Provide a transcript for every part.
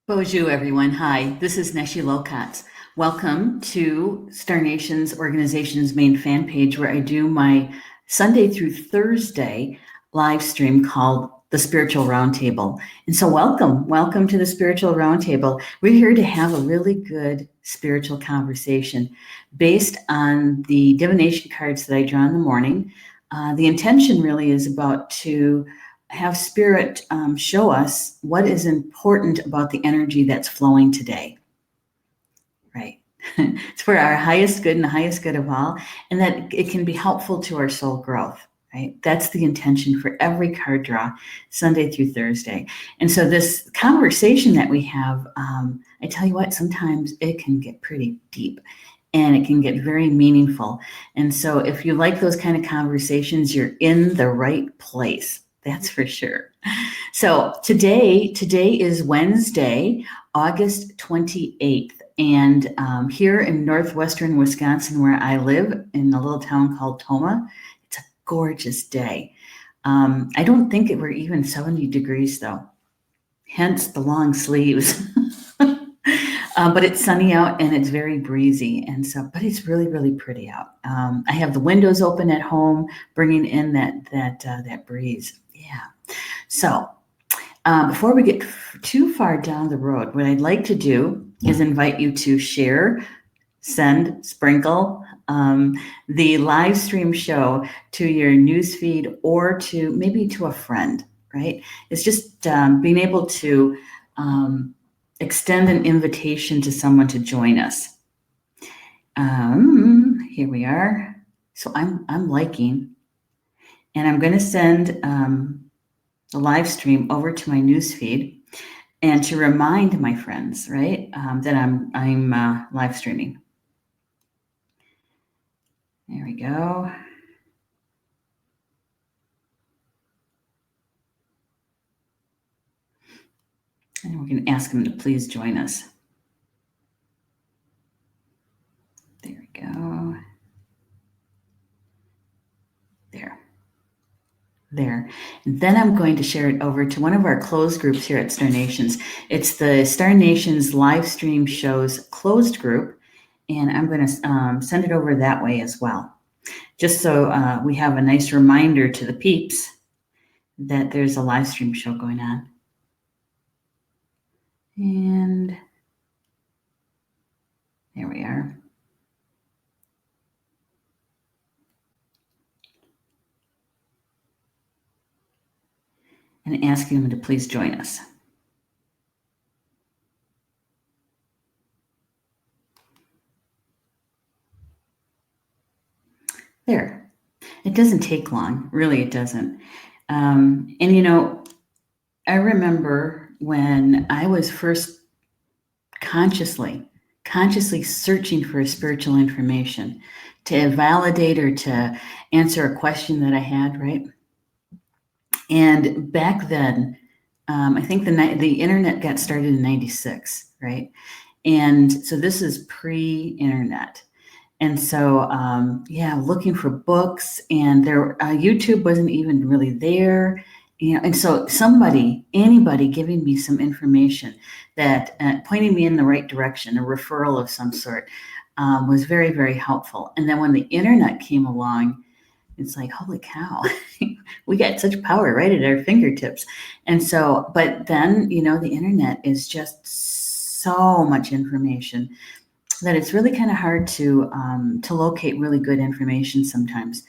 Bonjour, everyone. Hi, this is Neshi Lokotz. Welcome to Star Nation's organization's main fan page, where I do my Sunday through Thursday live stream called the Spiritual Roundtable. And so welcome to the Spiritual Roundtable. We're here to have a really good spiritual conversation based on the divination cards that I draw in the morning. The intention really is about to have Spirit show us what is important about the energy that's flowing today, right? It's for our highest good and the highest good of all, and that it can be helpful to our soul growth, right? That's the intention for every card draw, Sunday through Thursday. And so this conversation that we have, I tell you what, sometimes it can get pretty deep and it can get very meaningful. And so if you like those kind of conversations, you're in the right place. That's for sure. So today is Wednesday, August 28th. And here in northwestern Wisconsin, where I live, in a little town called Toma, it's a gorgeous day. I don't think it were even 70 degrees, though, hence the long sleeves. But it's sunny out and it's very breezy, and so, but it's really, really pretty out. I have the windows open at home, bringing in that breeze. Yeah. So before we get too far down the road, what I'd like to do is invite you to share, send, sprinkle the live stream show to your newsfeed or to maybe to a friend, right? It's just being able to extend an invitation to someone to join us. Here we are. So I'm liking, and I'm going to send the live stream over to my newsfeed, and to remind my friends, right, that I'm live streaming. There we go. And we're going to ask them to please join us. There we go. There. And then I'm going to share it over to one of our closed groups here at Star Nations. It's the Star Nations live stream shows closed group, and I'm going to send it over that way as well, just so we have a nice reminder to the peeps that there's a live stream show going on. And there we are. And asking them to please join us. There. It doesn't take long. Really, it doesn't. And, you know, I remember when I was first consciously searching for spiritual information to validate or to answer a question that I had, right? And back then, I think the internet got started in 96, right? And so this is pre-internet. And so, looking for books, and YouTube wasn't even really there, you know. And so anybody giving me some information that pointing me in the right direction, a referral of some sort, was very, very helpful. And then when the internet came along, it's like, holy cow, we got such power right at our fingertips. And so, but then, you know, the internet is just so much information that it's really kind of hard to locate really good information sometimes.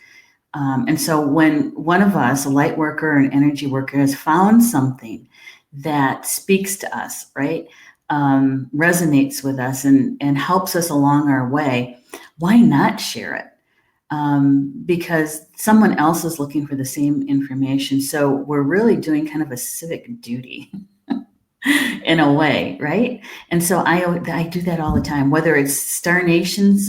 And so when one of us, a light worker or an energy worker, has found something that speaks to us, right, resonates with us and helps us along our way, why not share it? Because someone else is looking for the same information. So we're really doing kind of a civic duty in a way, right? And so I do that all the time, whether it's Star Nations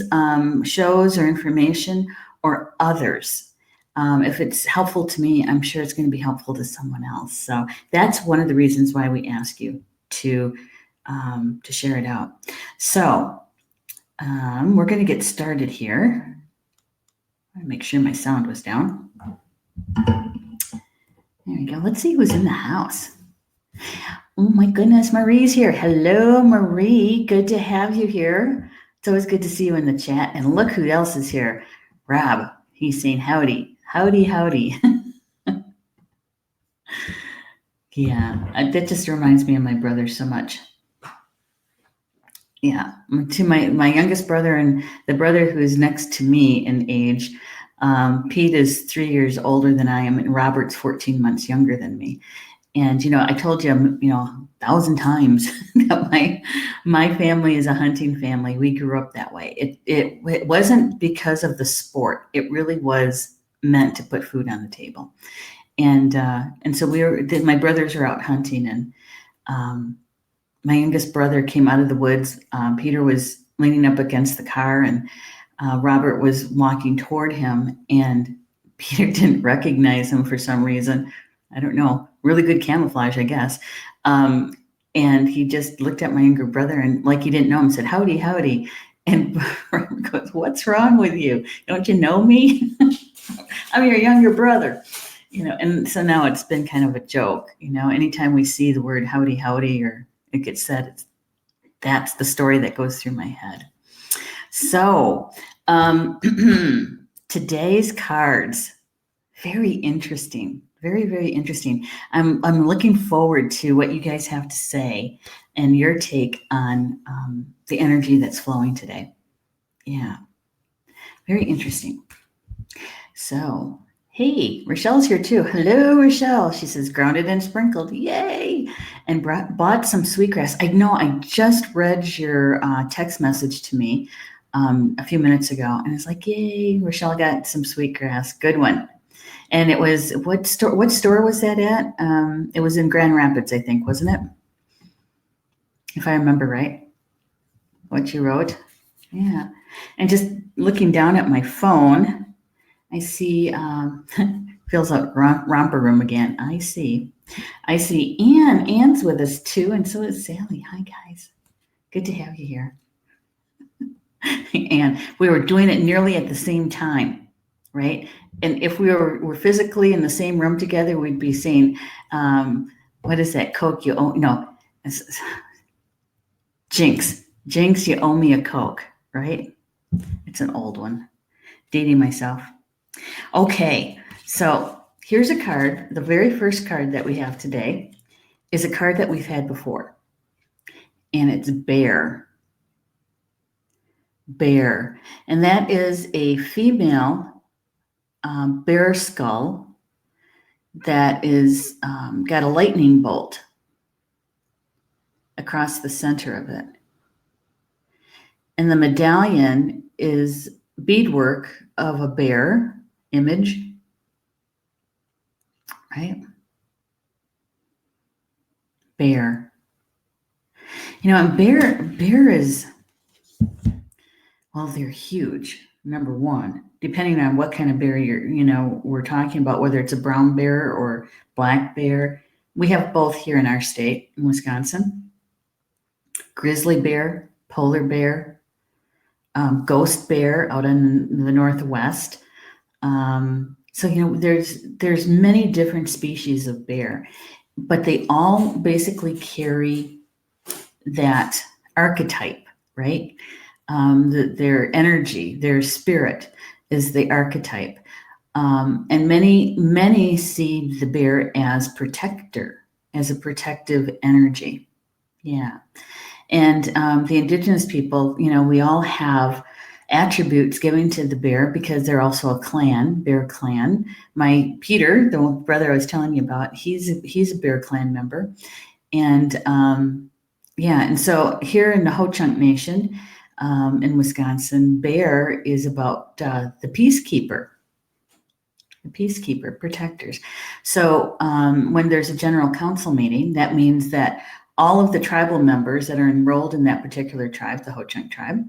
shows or information or others. If it's helpful to me, I'm sure it's going to be helpful to someone else. So that's one of the reasons why we ask you to share it out. So we're going to get started here. Make sure my sound was down. There we go. Let's see who's in the house. Oh my goodness, Marie's here. Hello, Marie. Good to have you here. It's always good to see you in the chat. And look who else is here. Rob. He's saying howdy. Howdy, howdy. Yeah, that just reminds me of my brother so much. Yeah, to my youngest brother and the brother who is next to me in age. Pete is 3 years older than I am, and Robert's 14 months younger than me. And, I told you, 1,000 times that my family is a hunting family. We grew up that way. It wasn't because of the sport. It really was meant to put food on the table. And so my brothers are out hunting, and my youngest brother came out of the woods. Peter was leaning up against the car, and Robert was walking toward him, and Peter didn't recognize him for some reason. I don't know, really good camouflage, I guess. And he just looked at my younger brother and like he didn't know him, said, howdy, howdy. And Robert goes, what's wrong with you? Don't you know me? I'm your younger brother. And so now it's been kind of a joke. Anytime we see the word howdy, howdy, or it gets said, that's the story that goes through my head. So today's cards, very interesting. Very, very interesting. I'm looking forward to what you guys have to say and your take on the energy that's flowing today. Yeah, very interesting. So, hey, Rochelle's here too. Hello, Rochelle. She says, grounded and sprinkled. Yay. And bought some sweetgrass. I know I just read your text message to me a few minutes ago. And it's like, yay, Rochelle got some sweetgrass. Good one. And it was, what store was that at? It was in Grand Rapids, I think, wasn't it? If I remember right, what you wrote. Yeah. And just looking down at my phone, I see, feels like romper room again. I see Anne. Anne's with us too. And so is Sally. Hi, guys. Good to have you here. And we were doing it nearly at the same time. Right. And if we were physically in the same room together, we'd be saying, what is that? Coke, you owe, no, Jinx, you owe me a Coke, right? It's an old one. Dating myself. Okay. So here's a card. The very first card that we have today is a card that we've had before. And it's bear. Bear. And that is a female bear skull that is got a lightning bolt across the center of it. And the medallion is beadwork of a bear image, right? Bear. And bear is, well, they're huge. Number one, depending on what kind of bear we're talking about, whether it's a brown bear or black bear. We have both here in our state, in Wisconsin. Grizzly bear, polar bear, ghost bear out in the Northwest. So, there's many different species of bear, but they all basically carry that archetype, right? Their energy, their spirit is the archetype. And many see the bear as protector, as a protective energy. Yeah. And the indigenous people, we all have attributes given to the bear because they're also a clan, bear clan. My Peter, the brother I was telling you about, he's a bear clan member. And and so here in the Ho-Chunk Nation, in Wisconsin, bear is about the peacekeeper, protectors. So when there's a general council meeting, that means that all of the tribal members that are enrolled in that particular tribe, the Ho-Chunk tribe,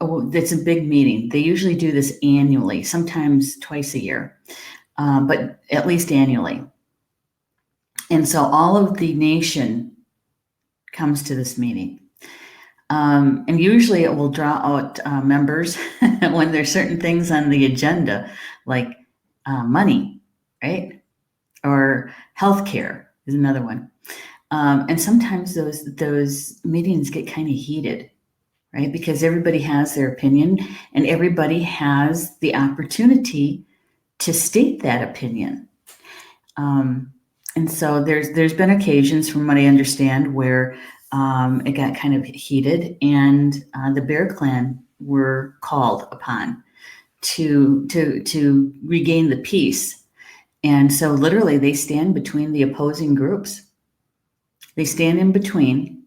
it's a big meeting. They usually do this annually, sometimes twice a year, but at least annually. And so all of the nation comes to this meeting. And usually it will draw out members when there's certain things on the agenda, like money, right? Or healthcare is another one. And sometimes those meetings get kind of heated, right? Because everybody has their opinion and everybody has the opportunity to state that opinion. And so there's been occasions, from what I understand, where it got kind of heated, and the Bear Clan were called upon to regain the peace. And so literally they stand between the opposing groups. They stand in between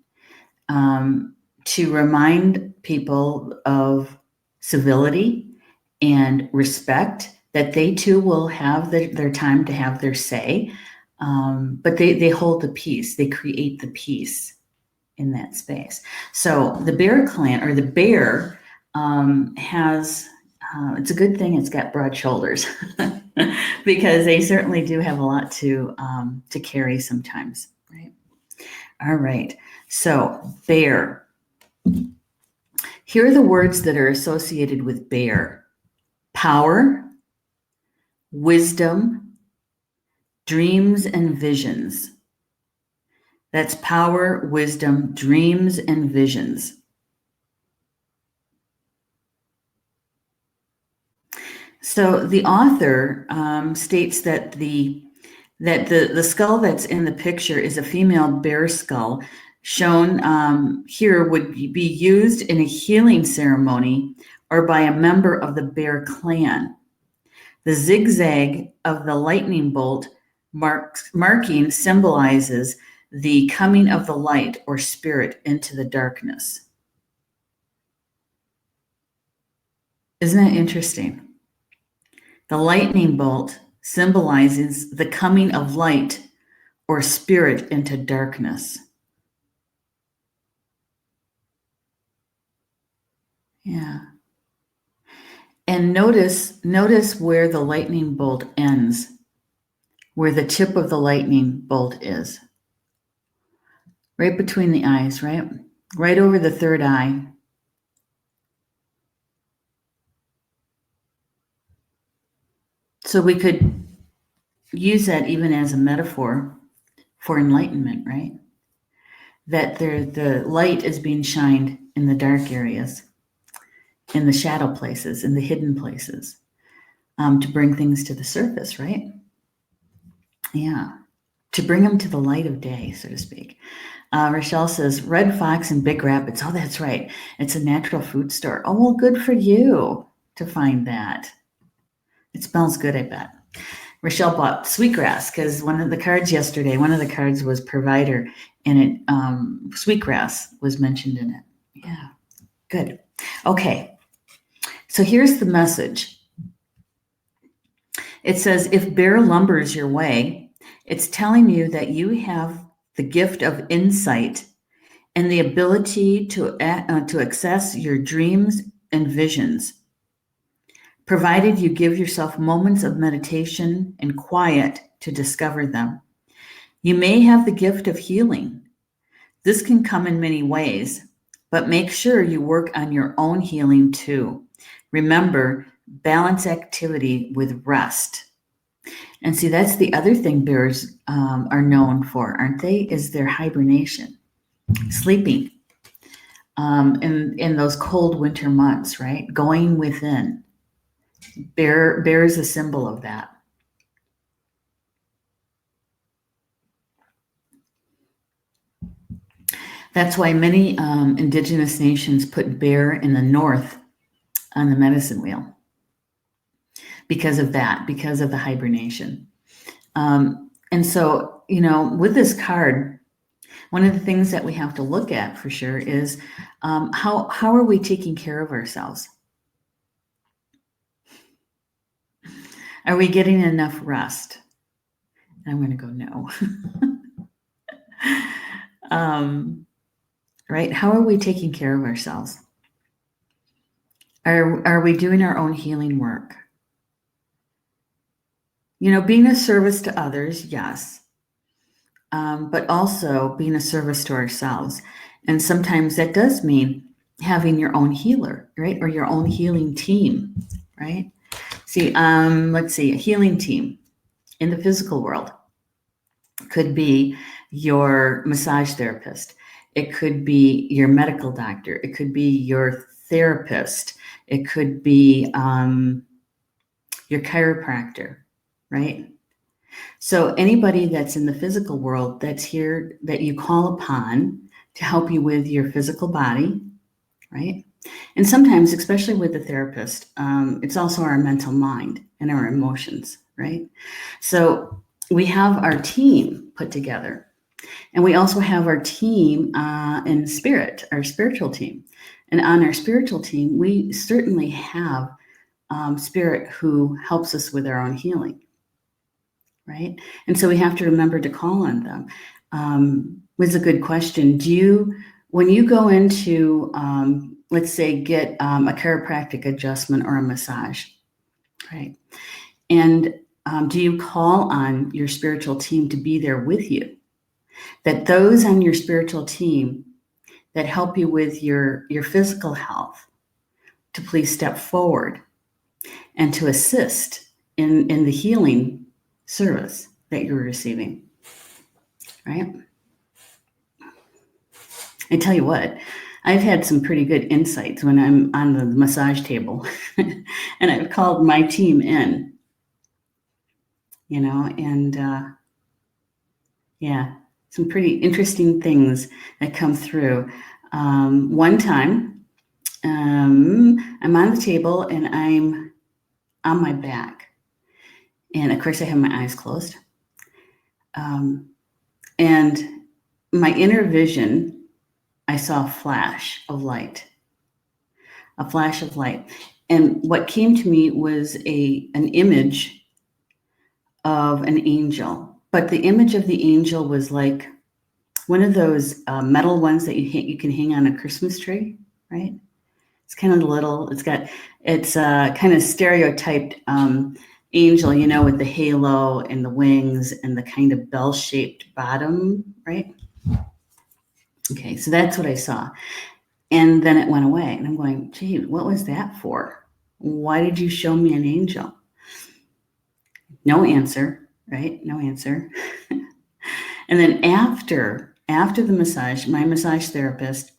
to remind people of civility and respect, that they too will have their time to have their say. But they hold the peace. They create the peace in that space. So the Bear Clan, or the bear, has, it's a good thing it's got broad shoulders because they certainly do have a lot to carry sometimes, right? All right. So bear. Here are the words that are associated with bear: power, wisdom, dreams and visions. That's power, wisdom, dreams, and visions. So the author states that the skull that's in the picture is a female bear skull. Shown here would be used in a healing ceremony or by a member of the Bear Clan. The zigzag of the lightning bolt marking symbolizes the coming of the light or spirit into the darkness. Isn't that interesting? The lightning bolt symbolizes the coming of light or spirit into darkness. Yeah. And notice where the lightning bolt ends, where the tip of the lightning bolt is. Right between the eyes, right? Right over the third eye. So we could use that even as a metaphor for enlightenment, right? That the light is being shined in the dark areas, in the shadow places, in the hidden places, to bring things to the surface, right? Yeah, to bring them to the light of day, so to speak. Rochelle says, Red Fox in Big Rapids. Oh, that's right. It's a natural food store. Oh, well, good for you to find that. It smells good, I bet. Rochelle bought sweetgrass because one of the cards yesterday, one of the cards was provider, and it sweetgrass was mentioned in it. Yeah, good. Okay, so here's the message. It says, if bear lumbers your way, it's telling you that you have the gift of insight and the ability to access your dreams and visions, provided you give yourself moments of meditation and quiet to discover them. You may have the gift of healing. This can come in many ways, but make sure you work on your own healing too. Remember, balance activity with rest. And see, that's the other thing bears are known for, aren't they? Is their hibernation, sleeping in those cold winter months, right? Going within. Bear is a symbol of that. That's why many indigenous nations put bear in the north on the medicine wheel. Because of that, because of the hibernation. And so, with this card, one of the things that we have to look at for sure is how are we taking care of ourselves? Are we getting enough rest? I'm going to go no. Right? How are we taking care of ourselves? Are we doing our own healing work? Being a service to others, yes. But also being a service to ourselves. And sometimes that does mean having your own healer, right? Or your own healing team, right? See, let's see, a healing team in the physical world could be your massage therapist. It could be your medical doctor. It could be your therapist. It could be your chiropractor, right? So anybody that's in the physical world that's here that you call upon to help you with your physical body, right? And sometimes, especially with the therapist, it's also our mental mind and our emotions, right? So we have our team put together, and we also have our team in spirit, our spiritual team. And on our spiritual team, we certainly have spirit who helps us with our own healing, right? And so we have to remember to call on them. Was a good question. When you go into, let's say, get a chiropractic adjustment or a massage, right? And do you call on your spiritual team to be there with you? That those on your spiritual team that help you with your physical health to please step forward and to assist in the healing service that you're receiving, right? I tell you what, I've had some pretty good insights when I'm on the massage table and I've called my team in, and yeah, some pretty interesting things that come through. One time, I'm on the table and I'm on my back. And of course, I have my eyes closed. And my inner vision, I saw a flash of light. And what came to me was an image of an angel. But the image of the angel was like one of those metal ones that you can hang on a Christmas tree, right? It's kind of little. It's kind of stereotyped angel, with the halo and the wings and the kind of bell-shaped bottom, right? Okay, so that's what I saw. And then it went away. And I'm going, gee, what was that for? Why did you show me an angel? No answer, right? No answer. And then after the massage, my massage therapist,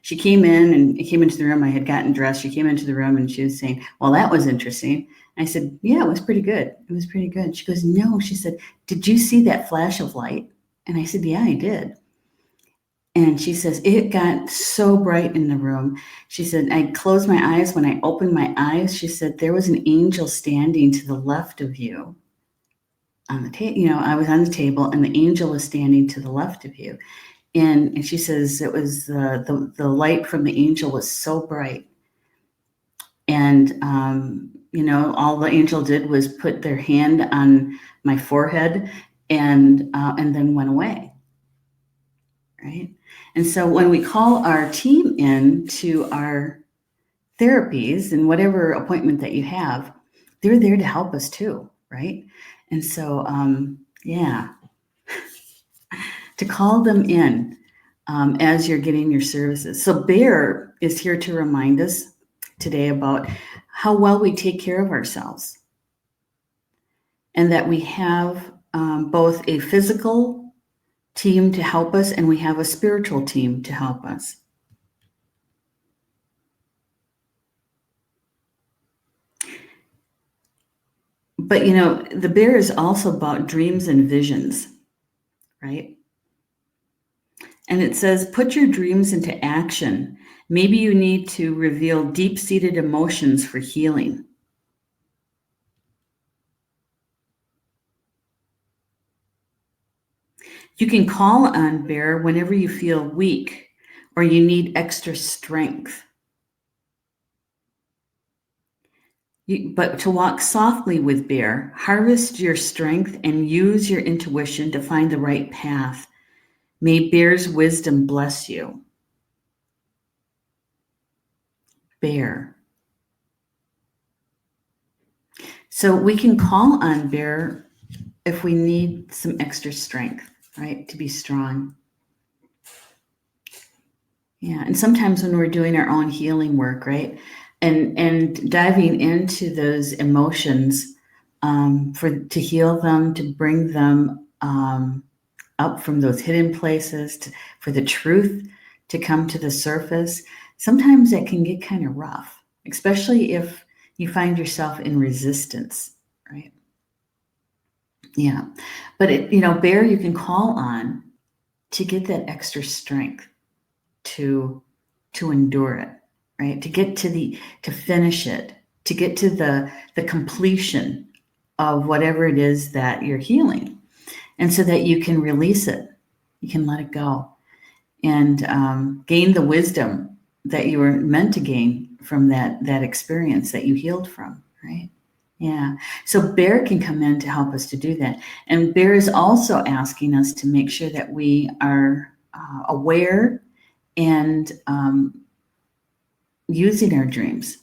she came into the room. I had gotten dressed. She came into the room and she was saying, well, that was interesting. I said, yeah, it was pretty good. It was pretty good. She goes, no, she said, did you see that flash of light? And I said, yeah, I did. And she says, it got so bright in the room. She said, I closed my eyes. When I opened my eyes, she said, there was an angel standing to the left of you on the table. I was on the table and the angel was standing to the left of you. And she says, it was the light from the angel was so bright. And, all the angel did was put their hand on my forehead and then went away. Right. And so when we call our team in to our therapies and whatever appointment that you have, they're there to help us too. Right. And so, to call them in as you're getting your services. So Bear is here to remind us today about how well we take care of ourselves and that we have both a physical team to help us and we have a spiritual team to help us. But, the Bear is also about dreams and visions, right? And it says, put your dreams into action. Maybe you need to reveal deep-seated emotions for healing. You can call on Bear whenever you feel weak or you need extra strength. But to walk softly with Bear, harvest your strength and use your intuition to find the right path. May Bear's wisdom bless you. Bear. So we can call on Bear if we need some extra strength, right? To be strong. Yeah, and sometimes when we're doing our own healing work, right? And diving into those emotions to heal them, to bring them up from those hidden places, for the truth to come to the surface, sometimes that can get kind of rough, especially if you find yourself in resistance, right? Yeah. But Bear, you can call on to get that extra strength to endure it, right? To finish it, to get to the completion of whatever it is that you're healing, and so that you can release it, you can let it go, and gain the wisdom that you were meant to gain from that experience that you healed from, right? Yeah. So Bear can come in to help us to do that. And Bear is also asking us to make sure that we are aware and using our dreams,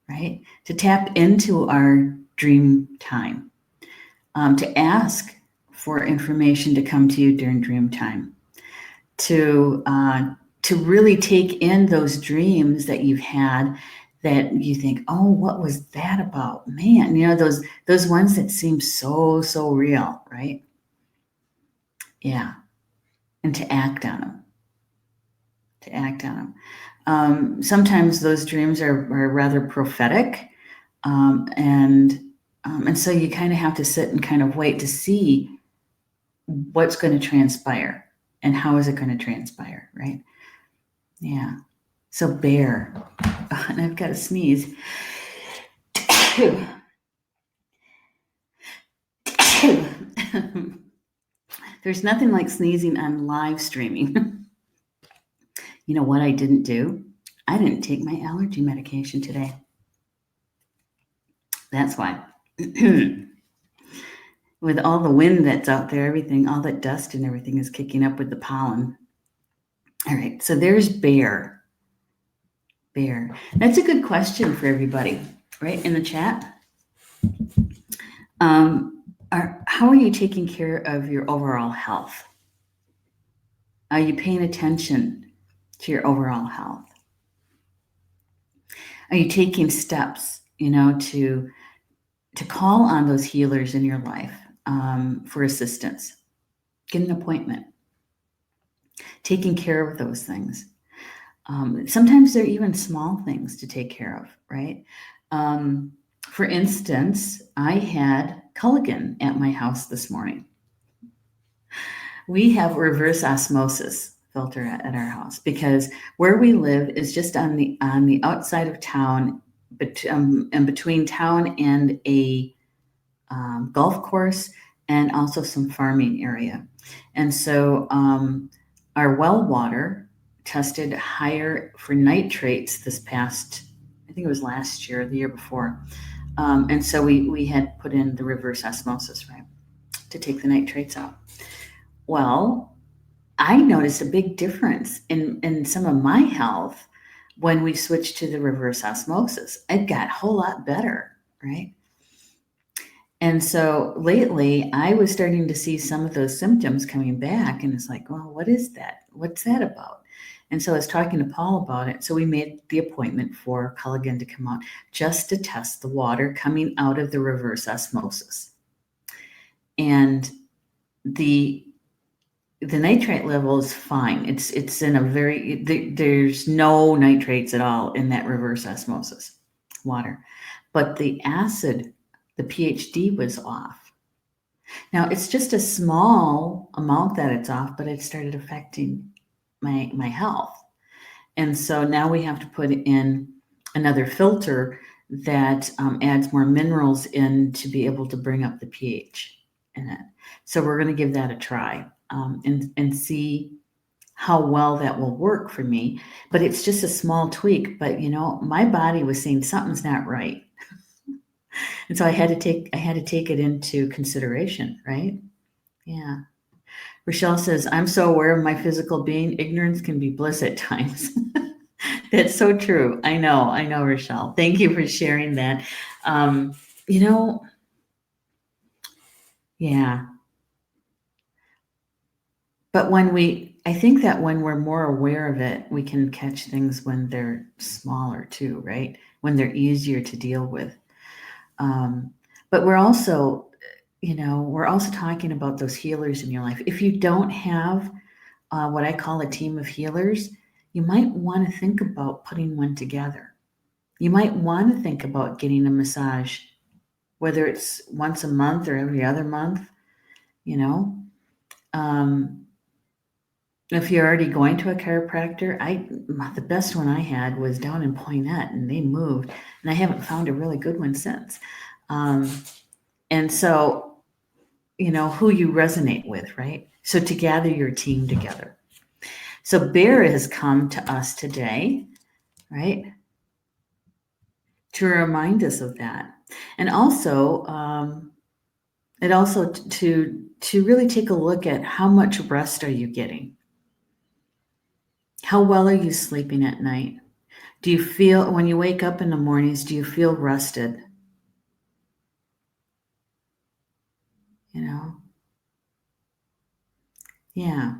right? To tap into our dream time, to ask for information to come to you during dream time, to really take in those dreams that you've had that you think, oh, what was that about? Man, those ones that seem so real, right? Yeah. And to act on them. Sometimes those dreams are rather prophetic, and so you kind of have to sit and kind of wait to see what's going to transpire and how is it going to transpire, right? Yeah. So Bear, and I've got to sneeze. There's nothing like sneezing on live streaming. You know what I didn't do? I didn't take my allergy medication today. That's why. With all the wind that's out there, all that dust and everything is kicking up with the pollen. All right, so there's Bear. Bear. That's a good question for everybody, right? In the chat. How are you taking care of your overall health? Are you paying attention to your overall health? Are you taking steps, to call on those healers in your life for assistance? Get an appointment. Taking care of those things. Sometimes they're even small things to take care of, right? For instance, I had Culligan at my house this morning. We have reverse osmosis filter at our house because where we live is just on the outside of town, and between town and a golf course, and also some farming area. And so our well water tested higher for nitrates this past, I think it was last year, the year before. And so we had put in the reverse osmosis, right, to take the nitrates out. Well, I noticed a big difference in some of my health when we switched to the reverse osmosis. It got a whole lot better, right? And so lately, I was starting to see some of those symptoms coming back, and it's like, well, what is that? What's that about? And so I was talking to Paul about it. So we made the appointment for Culligan to come out just to test the water coming out of the reverse osmosis. And the nitrate level is fine. It's in a there's no nitrates at all in that reverse osmosis water, but the acid, the pH was off. Now it's just a small amount that it's off, but it started affecting my health. And so now we have to put in another filter that adds more minerals in to be able to bring up the pH in it. So we're going to give that a try and see how well that will work for me. But it's just a small tweak. But my body was saying something's not right. And so I had to take it into consideration, right? Yeah. Rochelle says, I'm so aware of my physical being. Ignorance can be bliss at times. That's so true. I know, Rochelle. Thank you for sharing that. Yeah. But I think that when we're more aware of it, we can catch things when they're smaller too, right? When they're easier to deal with. But we're also, we're also talking about those healers in your life. If you don't have what I call a team of healers, you might want to think about putting one together. You might want to think about getting a massage, whether it's once a month or every other month, you know. Um, if you're already going to a chiropractor, the best one I had was down in Poynette, and they moved, and I haven't found a really good one since. Um, and so, who you resonate with, right? So to gather your team together. So Bear has come to us today, right, to remind us of that, and also it also to really take a look at how much rest are you getting. How well are you sleeping at night? Do you feel, when you wake up in the mornings, do you feel rested? You know, yeah,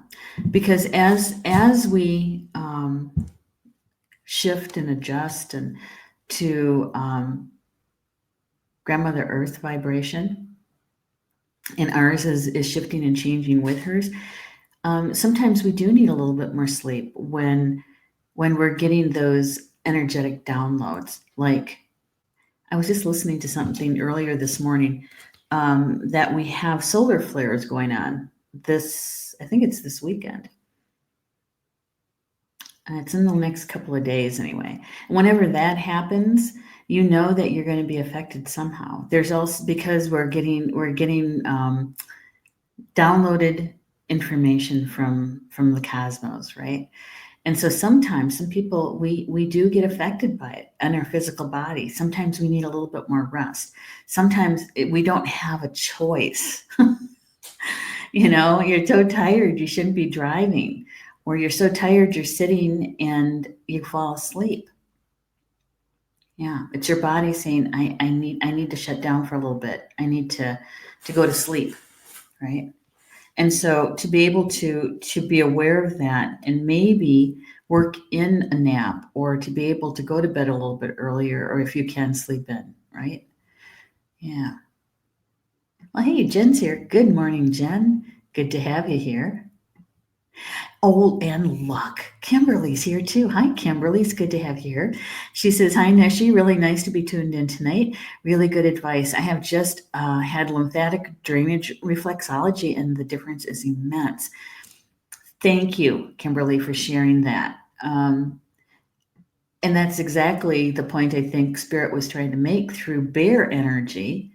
because as we shift and adjust and to Grandmother Earth vibration, and ours is shifting and changing with hers. Sometimes we do need a little bit more sleep when we're getting those energetic downloads. Like, I was just listening to something earlier this morning that we have solar flares going on I think it's this weekend. It's in the next couple of days anyway. Whenever that happens, you know that you're going to be affected somehow. There's also, because we're getting downloaded information from the cosmos, right? And so sometimes some people, we do get affected by it in our physical body. Sometimes we need a little bit more rest. Sometimes we don't have a choice. You're so tired you shouldn't be driving, or you're so tired you're sitting and you fall asleep. Yeah, it's your body saying, I need to shut down for a little bit. I need to go to sleep, right? And so to be able to be aware of that and maybe work in a nap, or to be able to go to bed a little bit earlier, or if you can sleep in, right? Yeah. Well, hey, Jen's here. Good morning, Jen. Good to have you here. Oh, and luck. Kimberly's here too. Hi, Kimberly. It's good to have you here. She says, hi, Neshi. Really nice to be tuned in tonight. Really good advice. I have just had lymphatic drainage reflexology, and the difference is immense. Thank you, Kimberly, for sharing that. And that's exactly the point I think Spirit was trying to make through Bear energy,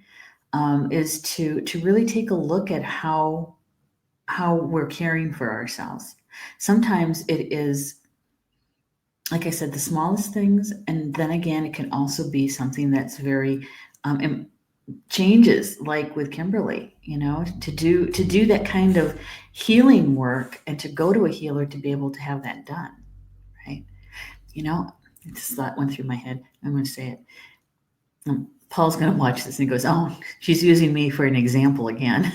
is to really take a look at how we're caring for ourselves. Sometimes it is, like I said, the smallest things, and then again, it can also be something that's very changes, like with Kimberly, to do that kind of healing work, and to go to a healer to be able to have that done, right? This thought went through my head. I'm going to say it. Paul's going to watch this and he goes, oh, she's using me for an example again.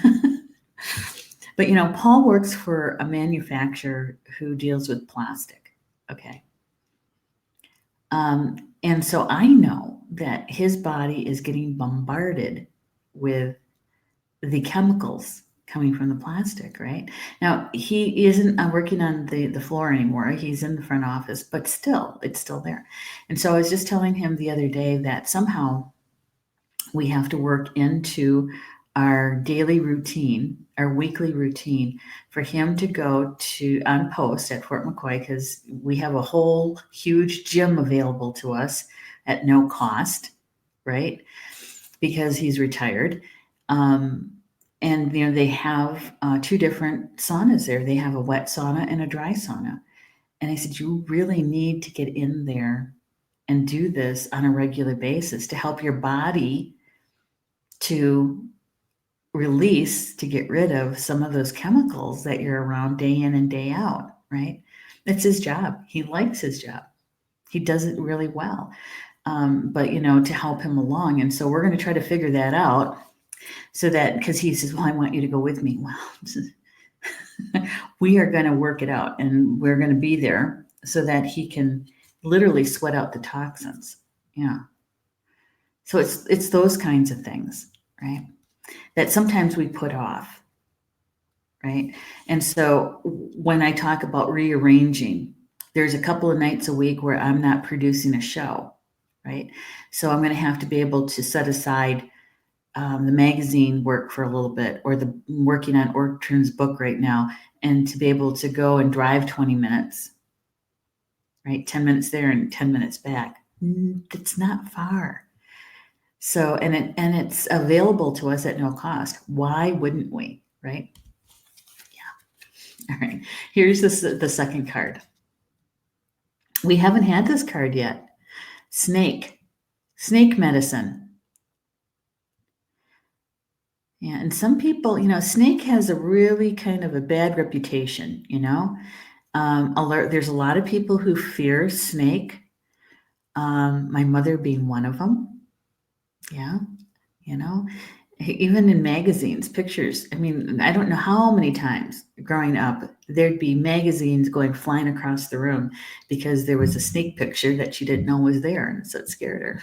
But Paul works for a manufacturer who deals with plastic. Okay. And so I know that his body is getting bombarded with the chemicals coming from the plastic, right? Now, he isn't working on the floor anymore. He's in the front office, but still, it's still there. And so I was just telling him the other day that somehow we have to work into our daily routine, our weekly routine, for him to go to on post at Fort McCoy, because we have a whole huge gym available to us at no cost, right? Because he's retired. And they have two different saunas there. They have a wet sauna and a dry sauna. And I said, you really need to get in there and do this on a regular basis to help your body to release, to get rid of some of those chemicals that you're around day in and day out, right? It's his job. He likes his job. He does it really well. But, to help him along. And so we're going to try to figure that out, so that, because he says, well, I want you to go with me. Well, we are going to work it out, and we're going to be there so that he can literally sweat out the toxins. Yeah. So it's those kinds of things, right? that sometimes we put off, right? And so when I talk about rearranging, there's a couple of nights a week where I'm not producing a show, right? So I'm going to have to be able to set aside the magazine work for a little bit, or the working on Ortern's book right now, and to be able to go and drive 20 minutes, right? 10 minutes there and 10 minutes back. It's not far. So, and it's available to us at no cost. Why wouldn't we, right? Yeah. All right. Here's the second card. We haven't had this card yet. Snake medicine. Yeah, and some people, snake has a really kind of a bad reputation, there's a lot of people who fear snake. My mother being one of them. Yeah, even in magazines, pictures. I mean, I don't know how many times growing up there'd be magazines going flying across the room because there was a snake picture that she didn't know was there, and so it scared her.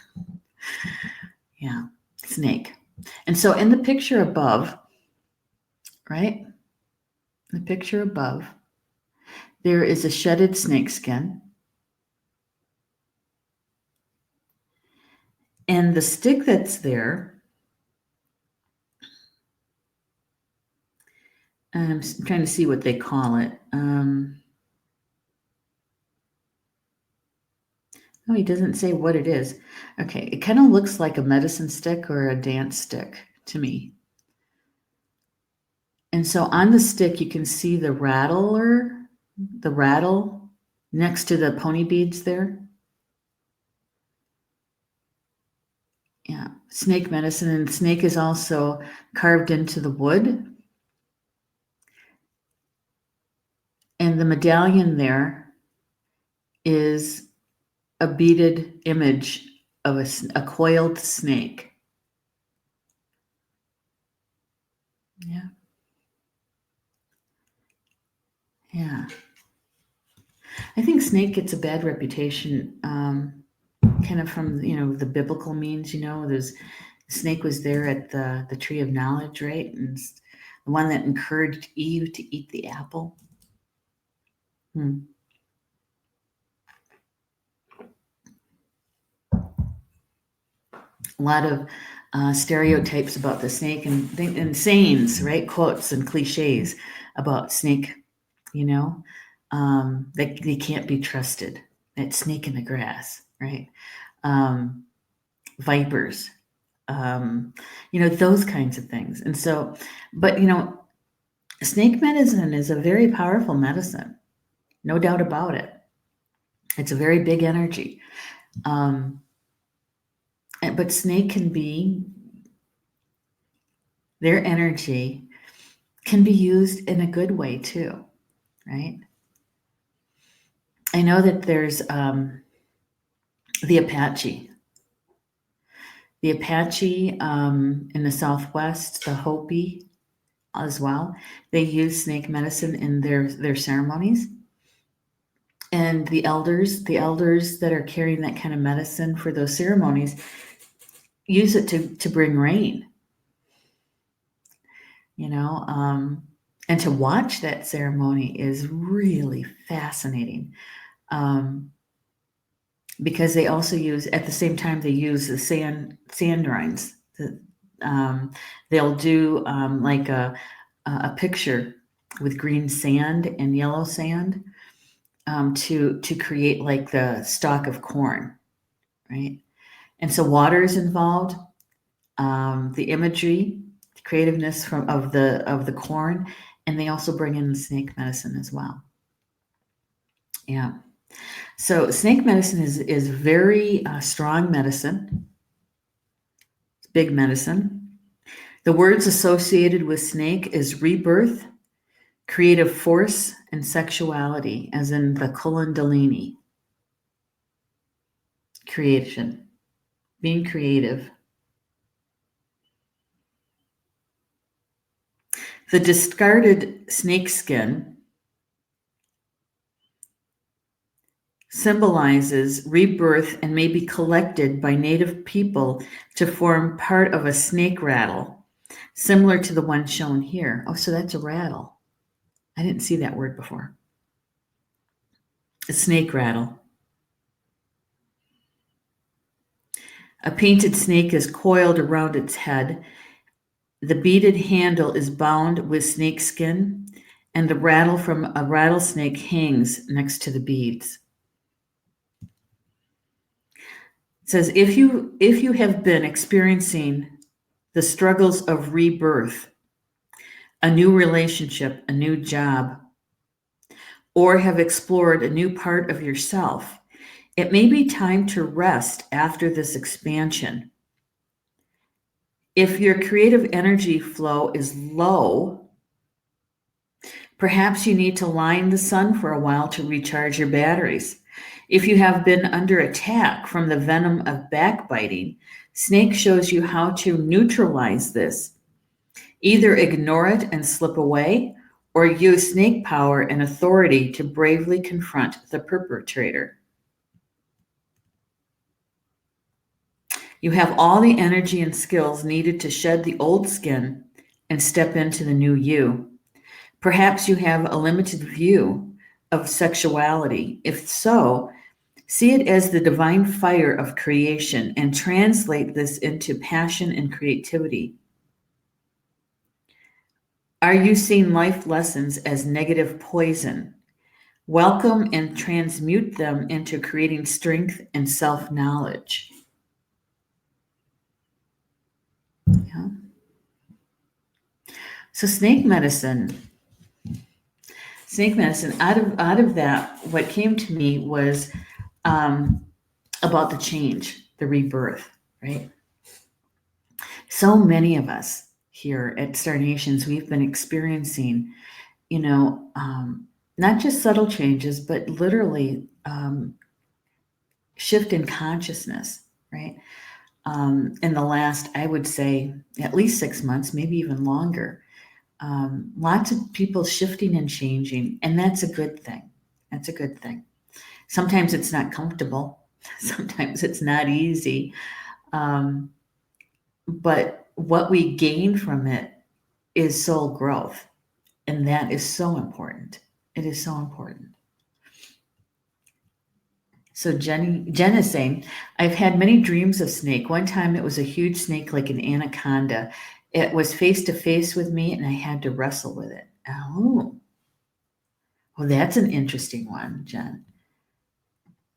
Yeah, snake. And so in the picture above, right? The picture above, there is a shedded snake skin. And the stick that's there, I'm trying to see what they call it. Oh, he doesn't say what it is. Okay, it kind of looks like a medicine stick or a dance stick to me. And so on the stick, you can see the rattle next to the pony beads there. Yeah, snake medicine, and snake is also carved into the wood. And the medallion there is a beaded image of a coiled snake. Yeah. Yeah. I think snake gets a bad reputation, kind of from, the biblical means, there's snake was there at the tree of knowledge, right? And the one that encouraged Eve to eat the apple. A lot of stereotypes about the snake and sayings, right? Quotes and cliches about snake, they can't be trusted. That snake in the grass, right? Vipers, those kinds of things. And so, but, snake medicine is a very powerful medicine, no doubt about it. It's a very big energy. But snake their energy can be used in a good way too, right? I know that there's the Apache. The Apache in the Southwest, the Hopi as well, they use snake medicine in their ceremonies. And the elders that are carrying that kind of medicine for those ceremonies use it to bring rain, and to watch that ceremony is really fascinating. Because they also use, at the same time, they use the sand rinds. They'll do like a picture with green sand and yellow sand to create like the stalk of corn, right? And so water is involved, the imagery, the creativeness of the corn, and they also bring in the snake medicine as well. Yeah. So snake medicine is very strong medicine. It's big medicine. The words associated with snake is rebirth, creative force, and sexuality, as in the Kundalini. Creation, being creative. The discarded snake skin symbolizes rebirth and may be collected by native people to form part of a snake rattle similar to the one shown here. Oh, so that's a rattle. I didn't see that word before. A snake rattle. A painted snake is coiled around its head. The beaded handle is bound with snake skin, and the rattle from a rattlesnake hangs next to the beads. It says, if you have been experiencing the struggles of rebirth, a new relationship, a new job, or have explored a new part of yourself, it may be time to rest after this expansion. If your creative energy flow is low, perhaps you need to line the sun for a while to recharge your batteries. If you have been under attack from the venom of backbiting, Snake shows you how to neutralize this. Either ignore it and slip away, or use snake power and authority to bravely confront the perpetrator. You have all the energy and skills needed to shed the old skin and step into the new you. Perhaps you have a limited view of sexuality. If so, see it as the divine fire of creation and translate this into passion and creativity. Are you seeing life lessons as negative poison? Welcome and transmute them into creating strength and self-knowledge. Yeah. So snake medicine, out of that, what came to me was about the change, the rebirth, right? So many of us here at Star Nations, we've been experiencing, not just subtle changes, but literally shift in consciousness, right? In the last, I would say, at least 6 months, maybe even longer. Lots of people shifting and changing, and that's a good thing. That's a good thing. Sometimes it's not comfortable. Sometimes it's not easy. But what we gain from it is soul growth. And that is so important. It is so important. So Jen is saying, I've had many dreams of snake. One time it was a huge snake like an anaconda. It was face to face with me and I had to wrestle with it. Oh, well, that's an interesting one, Jen.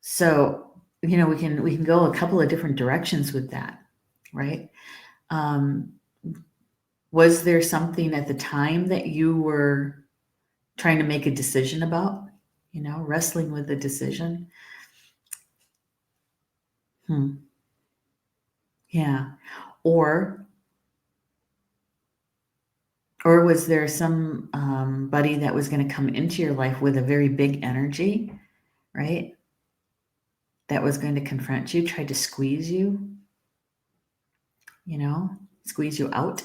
So, we can go a couple of different directions with that, right? Was there something at the time that you were trying to make a decision about, wrestling with the decision? Yeah. Or was there some buddy that was going to come into your life with a very big energy, right? That was going to confront you, try to squeeze you, squeeze you out.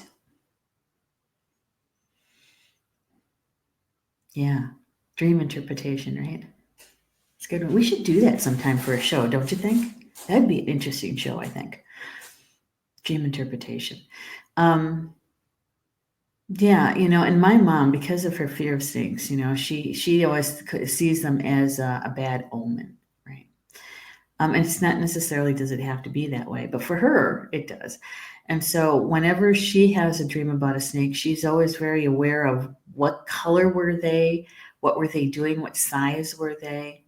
Yeah. Dream interpretation, right? It's good. We should do that sometime for a show, don't you think? That'd be an interesting show, I think. Dream interpretation. Yeah, and my mom, because of her fear of snakes, she always sees them as a bad omen, right? And it's not necessarily, does it have to be that way, but for her, it does. And so whenever she has a dream about a snake, she's always very aware of what color were they, what were they doing, what size were they?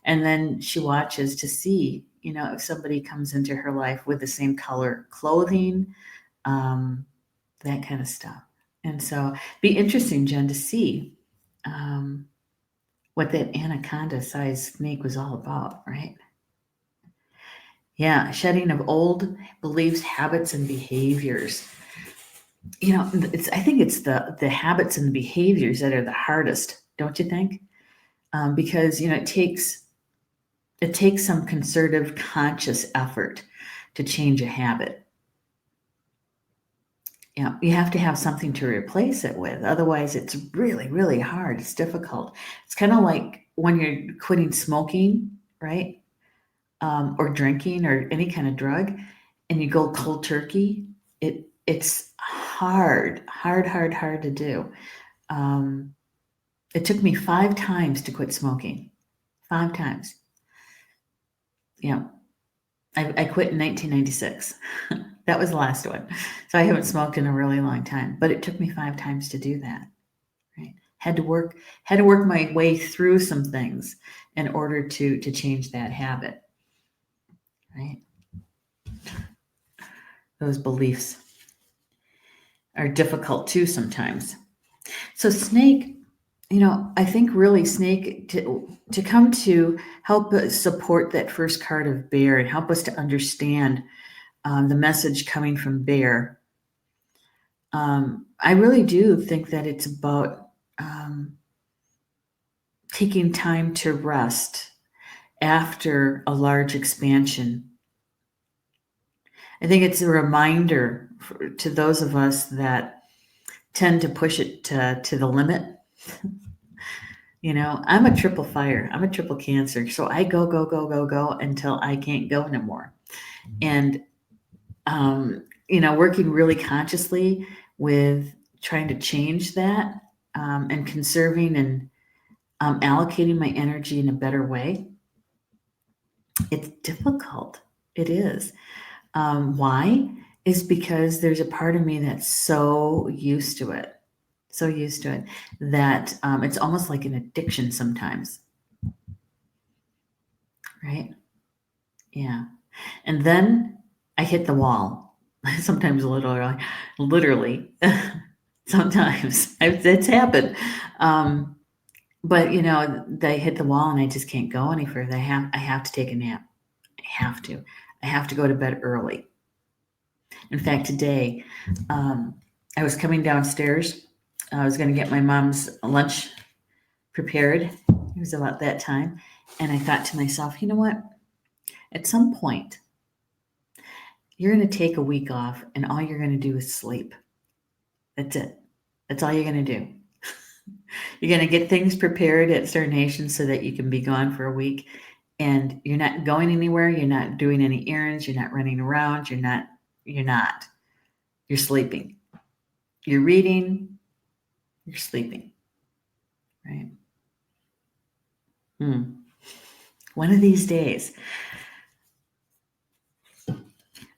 And then she watches to see, if somebody comes into her life with the same color clothing, that kind of stuff. And so be interesting, Jen, to see what that anaconda-sized snake was all about, right? Yeah, shedding of old beliefs, habits, and behaviors. I think it's the habits and the behaviors that are the hardest, don't you think? Because it takes some concerted, conscious effort to change a habit. You have to have something to replace it with. Otherwise, it's really, really hard. It's difficult. It's kind of like when you're quitting smoking, right? Or drinking or any kind of drug, and you go cold turkey. It's hard to do. It took me 5 times to quit smoking. 5 times. Yeah. I quit in 1996. That was the last one. So I haven't smoked in a really long time, but it took me 5 times to do that. Right? Had to work my way through some things in order to change that habit. Right? Those beliefs are difficult too sometimes. So snake, I think really snake to come to help support that first card of bear and help us to understand the message coming from bear. I really do think that it's about taking time to rest after a large expansion. I think it's a reminder to those of us that tend to push it to the limit. I'm a triple fire. I'm a triple Cancer. So I go until I can't go anymore. And, working really consciously with trying to change that and conserving and allocating my energy in a better way. It's difficult. It is. Why? Is because there's a part of me that's so used to it. So used to it that it's almost like an addiction sometimes. Right? Yeah. And then I hit the wall. Sometimes literally. Sometimes it's happened. But they hit the wall and I just can't go any further. I have to take a nap. I have to go to bed early. In fact, today, I was coming downstairs. I was going to get my mom's lunch prepared. It was about that time. And I thought to myself, you know what? At some point, you're going to take a week off and all you're going to do is sleep. That's it. That's all you're going to do. You're going to get things prepared at Starnation so that you can be gone for a week. And you're not going anywhere. You're not doing any errands. You're not running around. You're not. You're sleeping. You're reading. You're sleeping. Right? One of these days.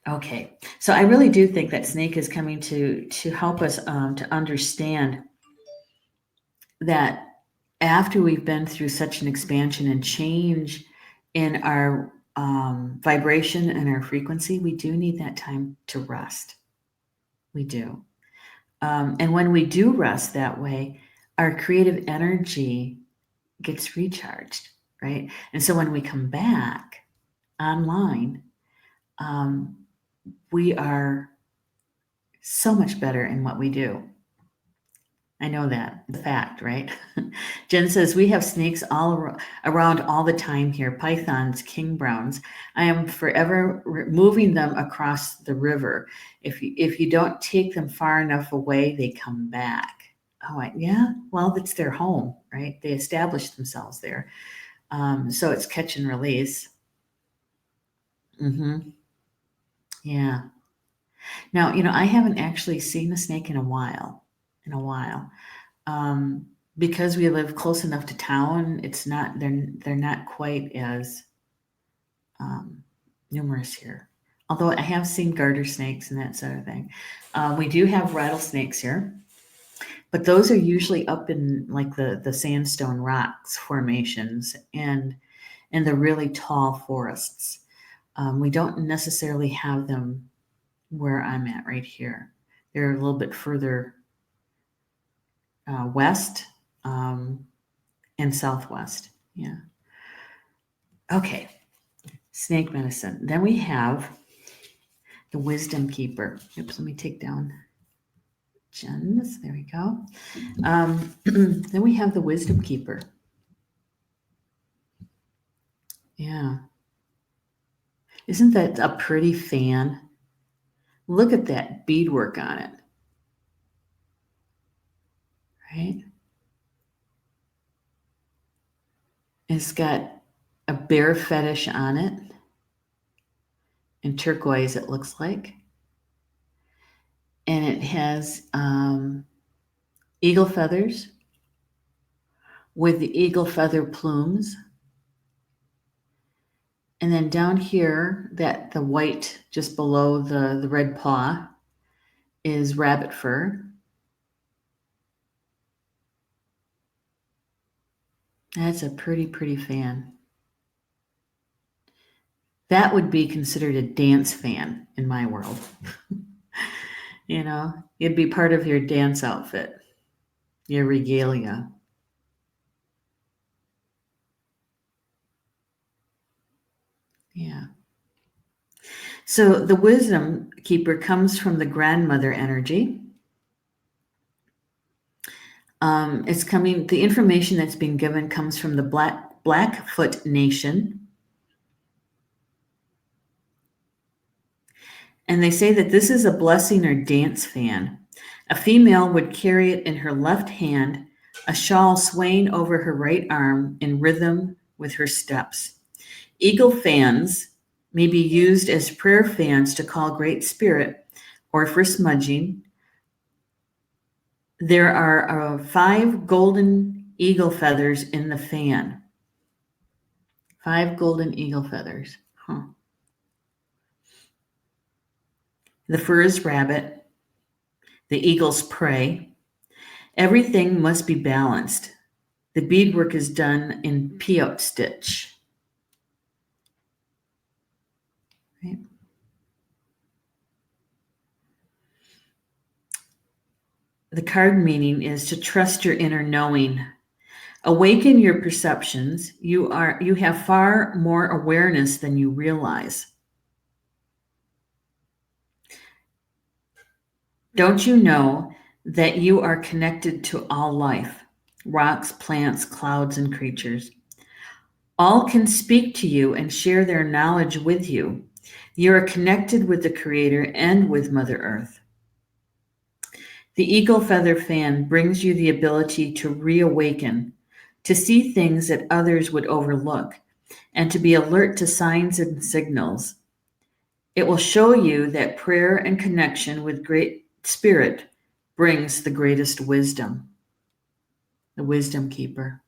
Okay. So I really do think that snake is coming to help us to understand that after we've been through such an expansion and change in our vibration and our frequency, we do need that time to rest. We do. And when we do rest that way, our creative energy gets recharged, right? And so when we come back online, we are so much better in what we do. I know that, the fact, right? Jen says, we have snakes all around all the time here, pythons, king browns. I am forever moving them across the river. If you don't take them far enough away, they come back. Oh, yeah? Well, it's their home, right? They established themselves there. So it's catch and release. Yeah. Now, I haven't actually seen a snake in a while. Because we live close enough to town, they're not quite as numerous here. Although I have seen garter snakes and that sort of thing. We do have rattlesnakes here, but those are usually up in like the sandstone rocks formations and the really tall forests. We don't necessarily have them where I'm at right here. They're a little bit further west and southwest. Yeah. Okay. Snake medicine. Then we have the wisdom keeper. Oops, let me take down Jen's. There we go. Then we have the wisdom keeper. Yeah. Isn't that a pretty fan? Look at that beadwork on it. Right? It's got a bear fetish on it. In turquoise, it looks like. and it has eagle feathers with the eagle feather plumes. And then down here, that the white just below the red paw is rabbit fur. That's a pretty fan. That would be considered a dance fan in my world. You know, it'd be part of your dance outfit, your regalia. Yeah. So the wisdom keeper comes from the grandmother energy. It's coming, the information that's being given comes from the Blackfoot Nation. And they say that this is a blessing or dance fan. A female would carry it in her left hand, a shawl swaying over her right arm in rhythm with her steps. Eagle fans may be used as prayer fans to call Great Spirit or for smudging. There are 5 golden eagle feathers in the fan. 5 golden eagle feathers. Huh. The fur is rabbit. The eagle's prey. Everything must be balanced. The beadwork is done in piot stitch. Right? The card meaning is to trust your inner knowing. Awaken your perceptions. You have far more awareness than you realize. Don't you know that you are connected to all life, rocks, plants, clouds, and creatures? All can speak to you and share their knowledge with you. You are connected with the Creator and with Mother Earth. The eagle feather fan brings you the ability to reawaken, to see things that others would overlook, and to be alert to signs and signals. It will show you that prayer and connection with Great Spirit brings the greatest wisdom, the wisdom keeper.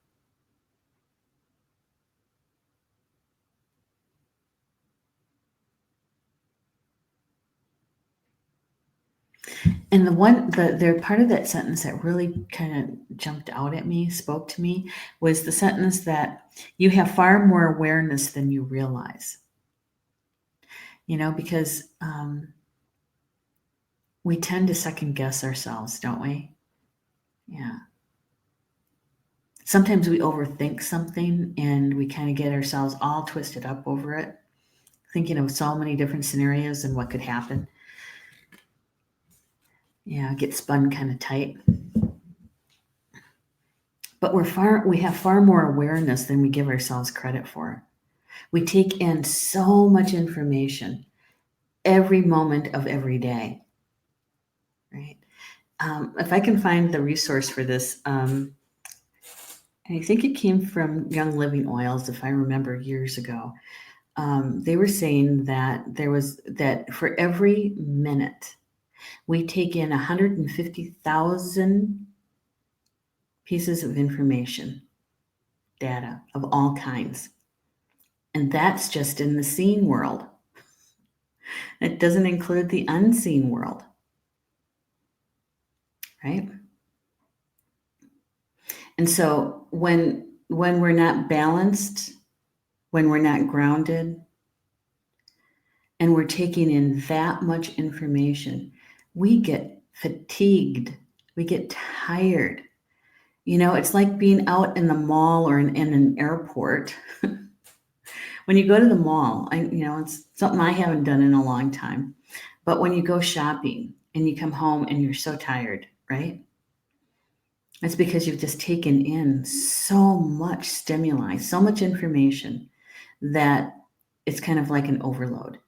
And the part of that sentence that really kind of jumped out at me, spoke to me, was the sentence that you have far more awareness than you realize. You know, because we tend to second guess ourselves, don't we? Yeah. Sometimes we overthink something and we kind of get ourselves all twisted up over it, thinking of so many different scenarios and what could happen. Yeah, get spun kind of tight. But we have far more awareness than we give ourselves credit for. We take in so much information every moment of every day, right? If I can find the resource for this, I think it came from Young Living Oils, if I remember years ago. They were saying that that for every minute we take in 150,000 pieces of information, data of all kinds. And that's just in the seen world. It doesn't include the unseen world, right? And so when we're not balanced, when we're not grounded, and we're taking in that much information, we get fatigued, we get tired. You know, it's like being out in the mall or in an airport. When you go to the mall, it's something I haven't done in a long time. But when you go shopping and you come home and you're so tired, right? It's because you've just taken in so much stimuli, so much information that it's kind of like an overload.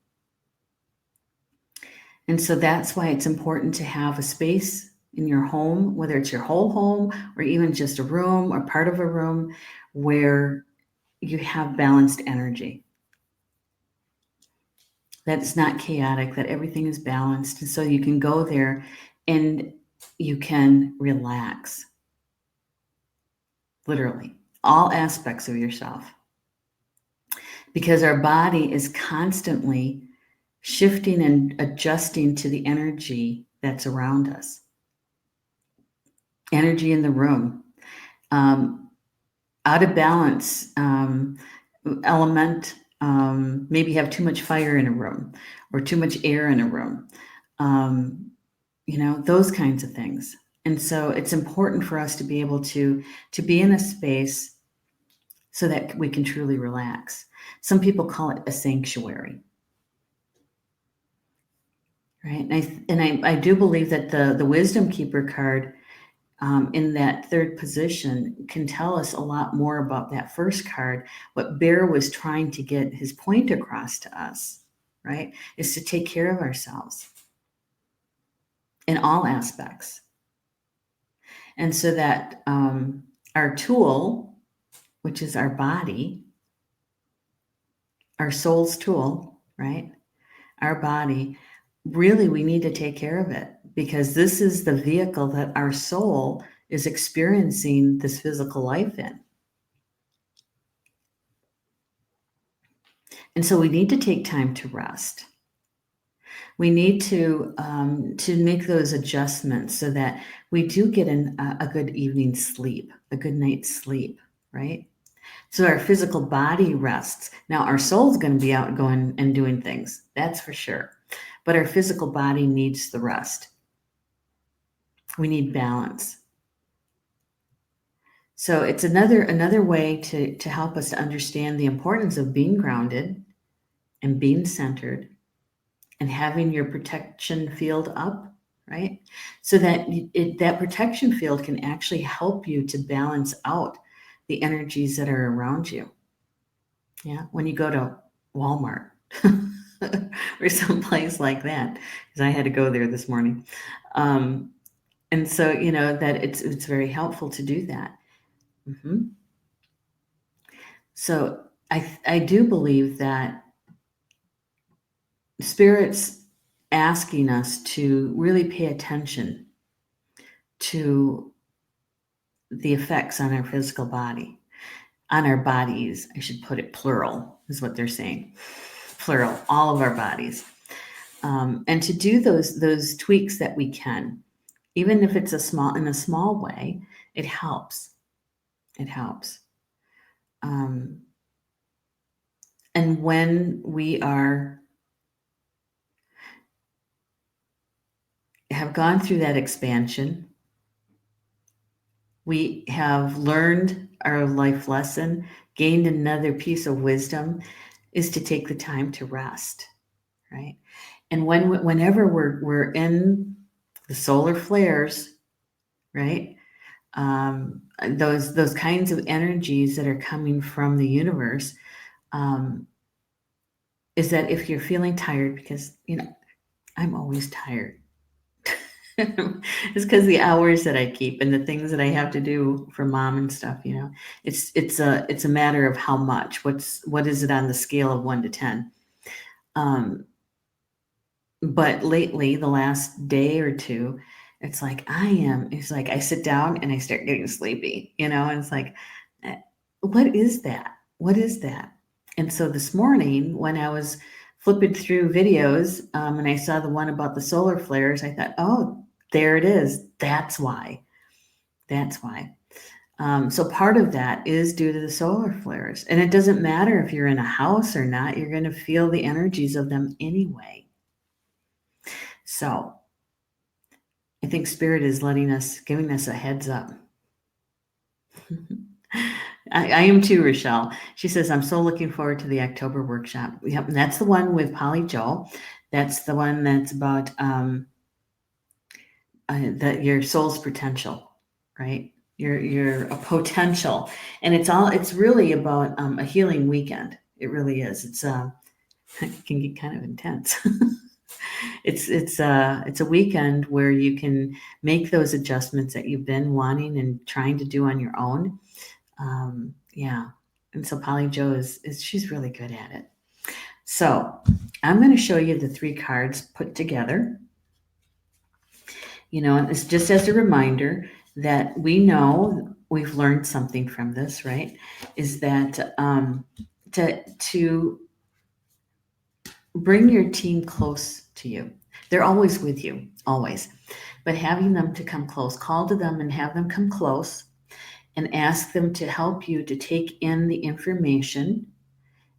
And so that's why it's important to have a space in your home, whether it's your whole home or even just a room or part of a room, where you have balanced energy. that it's not chaotic, that everything is balanced. And so you can go there and you can relax, literally, all aspects of yourself. Because our body is constantly shifting and adjusting to the energy that's around us. Energy in the room. Out of balance element, maybe have too much fire in a room or too much air in a room, those kinds of things. And so it's important for us to be able to be in a space so that we can truly relax. Some people call it a sanctuary. Right. And I do believe that the Wisdom Keeper card in that third position can tell us a lot more about that first card. What Bear was trying to get his point across to us, right, is to take care of ourselves in all aspects. And so that our tool, which is our body, our soul's tool, right, our body, really we need to take care of it, because this is the vehicle that our soul is experiencing this physical life in. And so we need to take time to rest. We need to make those adjustments so that we do get a good evening's sleep, a good night's sleep, right? So our physical body rests. Now our soul's going to be out going and doing things, that's for sure. But our physical body needs the rest. We need balance. So it's another way to help us to understand the importance of being grounded and being centered and having your protection field up, right? So that that protection field can actually help you to balance out the energies that are around you. Yeah, when you go to Walmart or someplace like that, because I had to go there this morning. And so, that it's very helpful to do that. Mm-hmm. So I do believe that Spirit's asking us to really pay attention to the effects on our physical body, on our bodies. I should put it plural, is what they're saying. Plural, all of our bodies. And to do those tweaks that we can, even if it's in a small way, it helps. It helps. And when we have gone through that expansion, we have learned our life lesson, gained another piece of wisdom, is to take the time to rest, right? And whenever we're in the solar flares, right? Those kinds of energies that are coming from the universe, is that if you're feeling tired, because I'm always tired. It's because the hours that I keep and the things that I have to do for mom and stuff, it's a matter of how much. What is it on the scale of 1 to 10? But lately, the last day or two, it's like I sit down and I start getting sleepy, and it's like, what is that? What is that? And so this morning, when I was flipping through videos, and I saw the one about the solar flares, I thought, oh, there it is. That's why. So part of that is due to the solar flares. And it doesn't matter if you're in a house or not, you're going to feel the energies of them anyway. So I think Spirit is giving us a heads up. I am too, Rochelle. She says, I'm so looking forward to the October workshop. Yep, and that's the one with Polly Joe. That's the one that's about your soul's potential, right? Your a potential, and it's really about a healing weekend. It really is. It can get kind of intense. It's a weekend where you can make those adjustments that you've been wanting and trying to do on your own. Yeah. And so Polly Joe she's really good at it. So I'm going to show you the 3 cards put together. And it's just as a reminder that we know we've learned something from this, right? Is that to bring your team close to you. They're always with you, always. But having them to come close, call to them and have them come close and ask them to help you to take in the information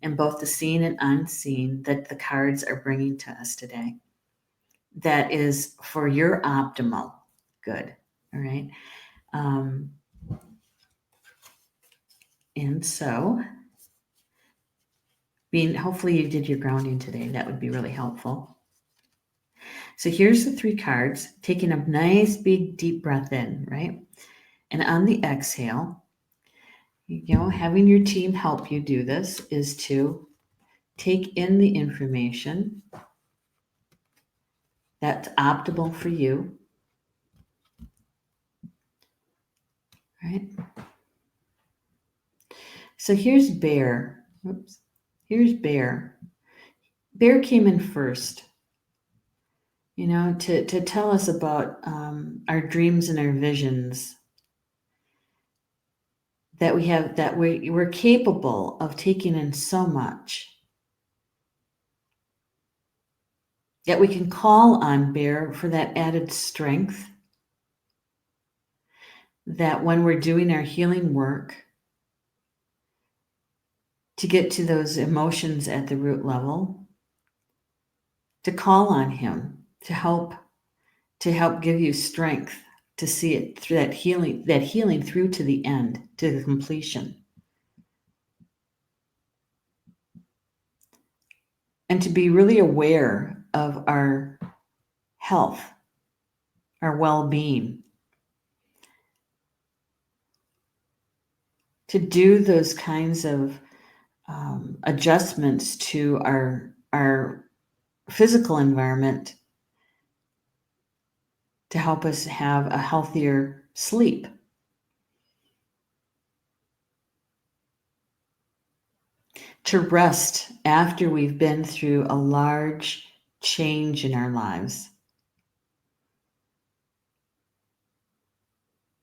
and both the seen and unseen that the cards are bringing to us today. That is for your optimal good. All right. And so, hopefully you did your grounding today. That would be really helpful. So here's the 3 cards, taking a nice big deep breath in, right? And on the exhale, having your team help you do this is to take in the information that's optimal for you, right? So here's Bear. Oops. Here's Bear. Bear came in first, to tell us about our dreams and our visions, that we're capable of taking in so much, that we can call on Bear for that added strength, that when we're doing our healing work to get to those emotions at the root level, to call on him to help give you strength to see it through that healing through to the end, to the completion. And to be really aware of our health, our well-being, to do those kinds of adjustments to our physical environment to help us have a healthier sleep. To rest after we've been through a large change in our lives.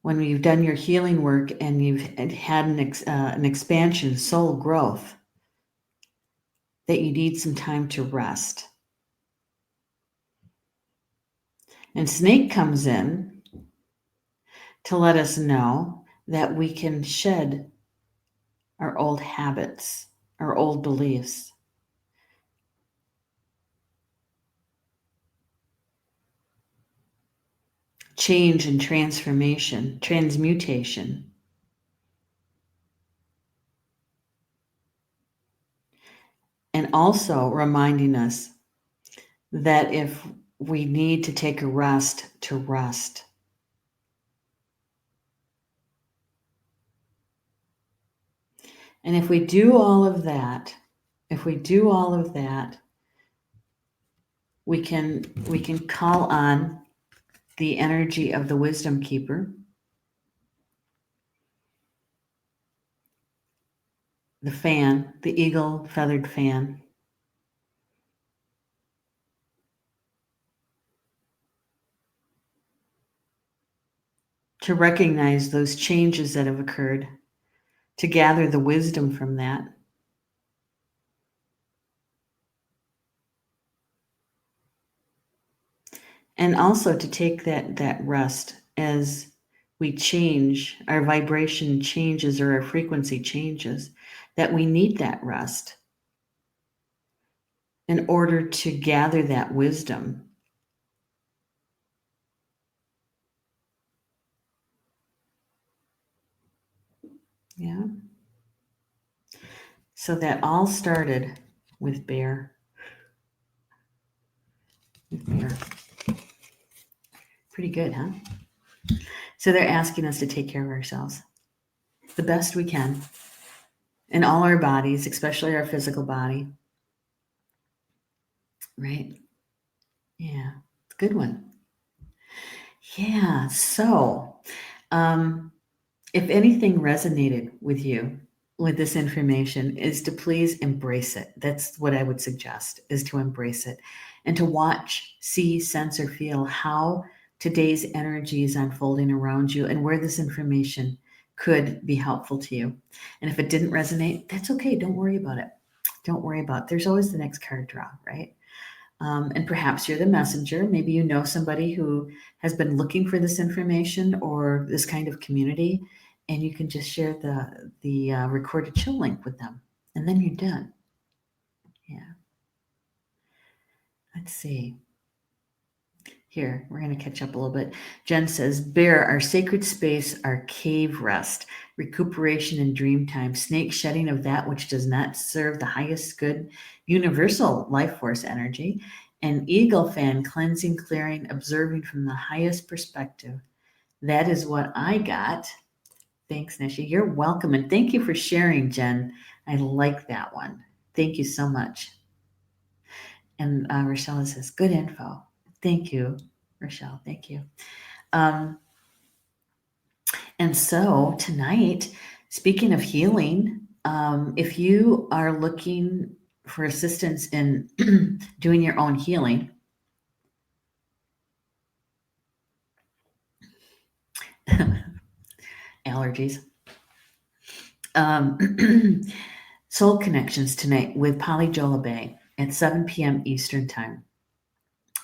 When you've done your healing work and you've had an expansion, soul growth, that you need some time to rest. And Snake comes in to let us know that we can shed our old habits, our old beliefs. Change and transformation, transmutation. And also reminding us that if we need to take a rest, to rest. And if we do all of that, we can call on the energy of the wisdom keeper, the fan, the eagle feathered fan, to recognize those changes that have occurred, to gather the wisdom from that. And also to take that rest as we change, our vibration changes or our frequency changes, that we need that rest in order to gather that wisdom. Yeah. So that all started with Bear. Pretty good, huh? So they're asking us to take care of ourselves the best we can in all our bodies, especially our physical body. Right? Yeah, it's a good one. Yeah, so if anything resonated with you with this information is to please embrace it. That's what I would suggest, is to embrace it and to watch, see, sense, or feel how today's energy is unfolding around you and where this information could be helpful to you. And if it didn't resonate, that's okay. Don't worry about it. Don't worry about it. There's always the next card draw, right? And perhaps you're the messenger. Maybe you know somebody who has been looking for this information or this kind of community, and you can just share the recorded show link with them, and then you're done. Yeah. Let's see. Here, we're going to catch up a little bit. Jen says, Bear, our sacred space, our cave rest, recuperation and dream time, snake shedding of that which does not serve the highest good, universal life force energy, and eagle fan, cleansing, clearing, observing from the highest perspective. That is what I got. Thanks, Neshi. You're welcome. And thank you for sharing, Jen. I like that one. Thank you so much. And Rochelle says, good info. Thank you, Rochelle. Thank you. And so tonight, speaking of healing, if you are looking for assistance in doing your own healing, allergies, Soul Connections tonight with Polly Jolabay at 7 p.m. Eastern Time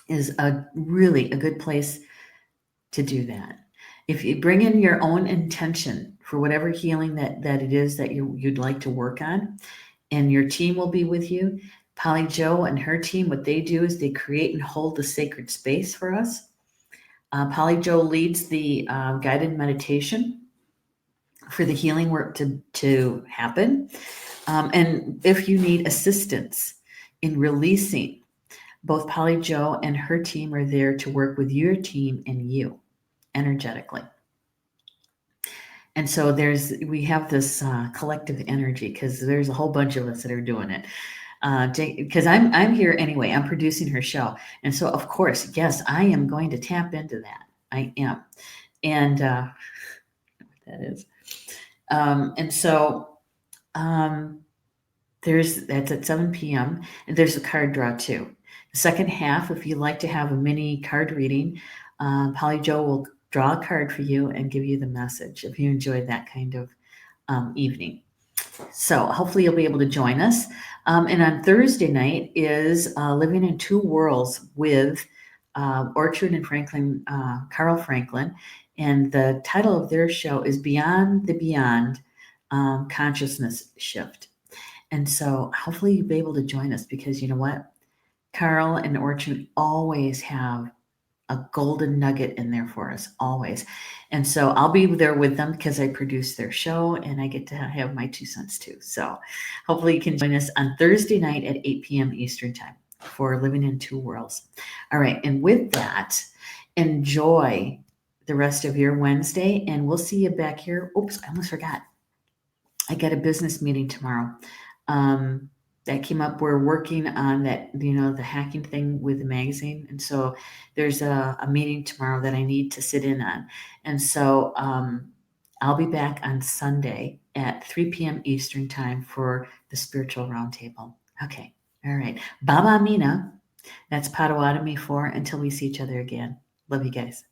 is really a good place to do that. If you bring in your own intention for whatever healing that it is that you'd like to work on, and your team will be with you. Polly Jo and her team, what they do is they create and hold the sacred space for us. Polly Jo leads the guided meditation for the healing work to happen. And if you need assistance in releasing, both Polly Jo and her team are there to work with your team and you energetically. And so we have this collective energy because there's a whole bunch of us that are doing it. Because I'm here anyway. I'm producing her show, and so of course, yes, I am going to tap into that. I am, and that is, and so that's at 7 p.m. and there's a card draw too. The second half, if you'd like to have a mini card reading, Polly Jo will draw a card for you and give you the message if you enjoyed that kind of evening. So hopefully you'll be able to join us. And on Thursday night is Living in Two Worlds with Orchard and Franklin, Carl Franklin. And the title of their show is Beyond the Beyond Consciousness Shift. And so hopefully you'll be able to join us because you know what? Carl and Orchard always have a golden nugget in there for us, always. And so I'll be there with them because I produce their show and I get to have my 2 cents too. So hopefully you can join us on Thursday night at 8 p.m. Eastern Time for Living in Two Worlds. All right. And with that, enjoy the rest of your Wednesday and we'll see you back here. Oops, I almost forgot. I got a business meeting tomorrow. That came up. We're working on that, the hacking thing with the magazine. And so there's a meeting tomorrow that I need to sit in on. And so I'll be back on Sunday at 3 p.m. Eastern Time for the Spiritual Roundtable. Okay. All right. Baba Mina. That's Potawatomi for until we see each other again. Love you guys.